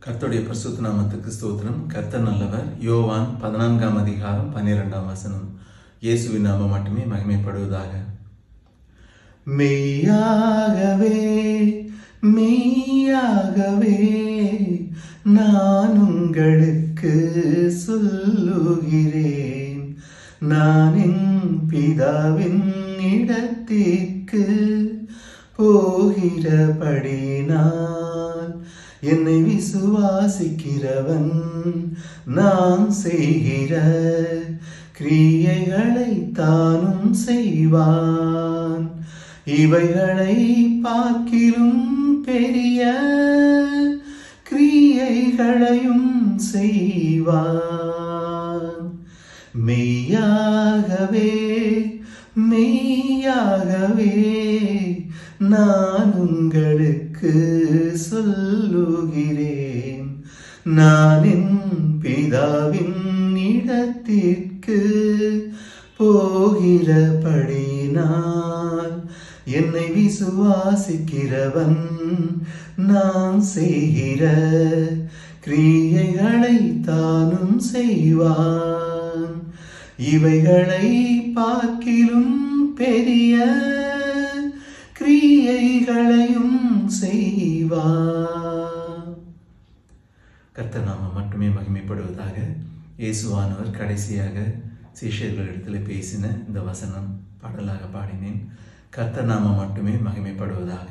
கர்த்தருடைய பரிசுத்த நாமத்துக்கு ஸ்தோத்திரம். கர்த்தர் நல்லவர். யோவான் 14ஆம் அதிகாரம் 12ஆம் வசனம். இயேசுவின் நாமம் மட்டுமே மகிமைப்படுவதாக. மெய்யாகவே மெய்யாகவே நான் உங்களுக்கு சொல்லுகிறேன், நான் என் பிதாவின் இடத்திற்கு போகிறபடினால் என்னை விசுவாசிக்கிறவன் நான் செய்கிற கிரியைகளை தானும் செய்வான், இவைகளை பார்க்கிலும் பெரிய கிரியைகளையும் செய்வான். மெய்யாகவே மெய்யாகவே நான் உங்களுக்கு சொல்லுகிறேன், நான் என் பிதாவின் இடத்திற்கு போகிறபடினால் என்னை விசுவாசிக்கிறவன் நான் செய்கிற கிரியைகளை தானும் செய்வான், இவைகளை பார்க்கிலும் பெரிய கிரியைகளையும் செய்வான். கர்த்தர் நாமம் மட்டுமே மகிமைப்படுவதாக. இயேசுவானவர் கடைசியாக சீஷர்களிடத்தில் பேசின இந்த வசனம் பாடலாக பாடினேன். கர்த்தர் நாமம் மட்டுமே மகிமைப்படுவதாக.